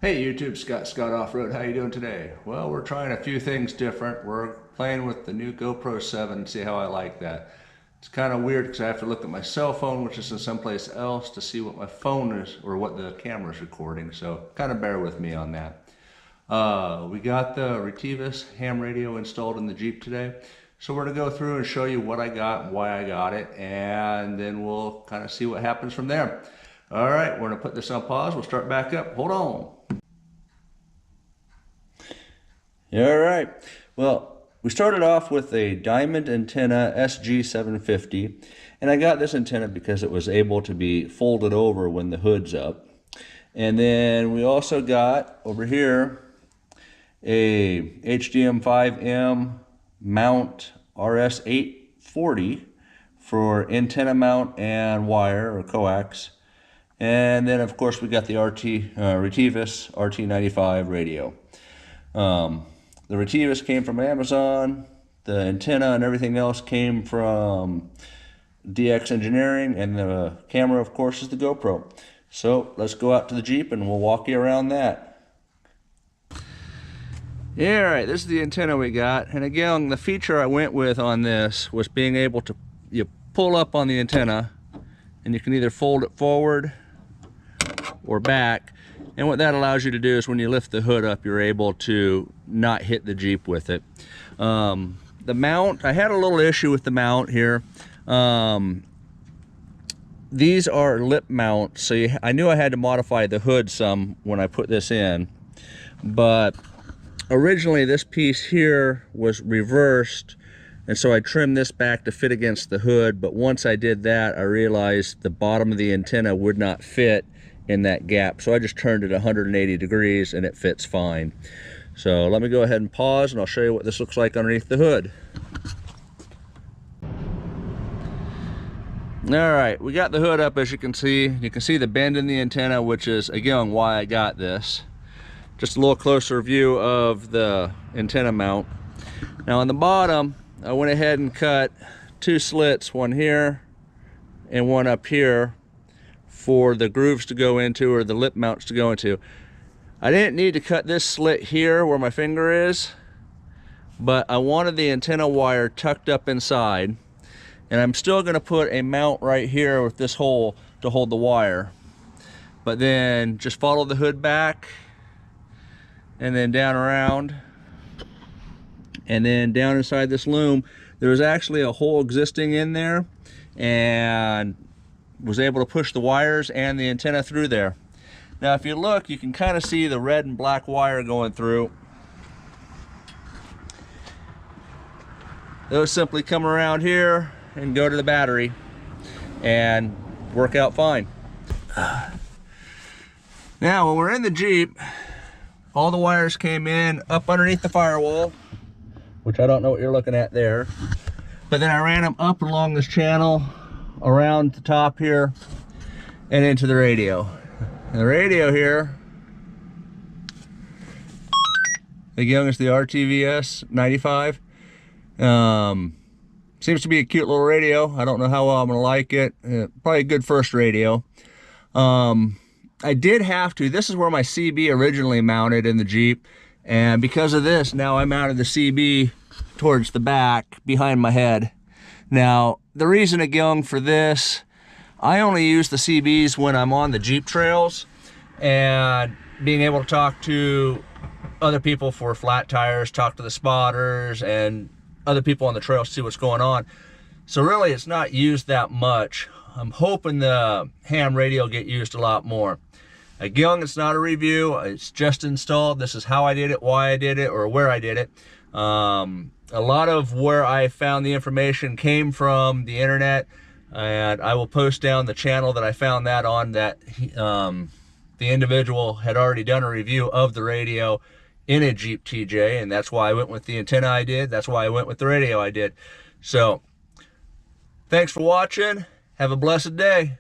Hey YouTube, Scott Off-Road, how you doing today? Well, we're trying a few things different. We're playing with the new GoPro 7, see how I like that. It's kind of weird because I have to look at my cell phone, which is in someplace else, to see what my phone is or what the camera is recording, so kind of bear with me on that. We got the Retevis ham radio installed in the Jeep today, so we're going to go through and show you what I got and why I got it, and then we'll kind of see what happens from there. All right, we're going to put this on pause. We'll start back up. Hold on. All right, well, we started off with a diamond antenna SG750, and I got this antenna because it was able to be folded over when the hood's up. And then we also got over here a HDM5M mount RS840 for antenna mount and wire or coax. And then of course we got the Retevis RT-95 radio. The Retevis came from Amazon, the antenna and everything else came from DX Engineering, and the camera of course is the GoPro. So let's go out to the Jeep and we'll walk you around that. Yeah, all right, this is the antenna we got, and again the feature I went with on this was being able to pull up on the antenna and you can either fold it forward or back, and what that allows you to do is when you lift the hood up you're able to not hit the Jeep with it. The mount, I had a little issue with the mount here. These are lip mounts, so I knew I had to modify the hood some when I put this in, but originally this piece here was reversed, and so I trimmed this back to fit against the hood, but once I did that I realized the bottom of the antenna would not fit in that gap, so I just turned it 180 degrees and it fits fine. So let me go ahead and pause and I'll show you what this looks like underneath the hood. Alright, we got the hood up, as you can see. You can see the bend in the antenna, which is again why I got this. Just a little closer view of the antenna mount. Now on the bottom I went ahead and cut two slits, one here and one up here, for the grooves to go into or the lip mounts to go into. I didn't need to cut this slit here where my finger is, but I wanted the antenna wire tucked up inside, and I'm still going to put a mount right here with this hole to hold the wire. But then just follow the hood back and then down around and then down inside this loom. There was actually a hole existing in there, and was able to push the wires and the antenna through there. Now if you look, you can kind of see the red and black wire going through. Those simply come around here and go to the battery and work out fine. Now when we're in the Jeep, all the wires came in up underneath the firewall, which I don't know what you're looking at there, but then I ran them up along this channel around the top here and into the radio. And the radio here, again, is the Retevis 95. Seems to be a cute little radio. I don't know how well I'm gonna like it. Probably a good first radio. I did have to, this is where my CB originally mounted in the Jeep, and because of this now I mounted the CB towards the back behind my head. Now the reason again for this, I only use the CBs when I'm on the Jeep trails and being able to talk to other people for flat tires, talk to the spotters and other people on the trail, see what's going on. So really it's not used that much. I'm hoping the ham radio will get used a lot more. Again, it's not a review, it's just installed. This is how I did it, why I did it, or where I did it. A lot of where I found the information came from the internet, and I will post down the channel that I found that on, that the individual had already done a review of the radio in a Jeep TJ, and that's why I went with the antenna I did. That's why I went with the radio I did. So thanks for watching. Have a blessed day.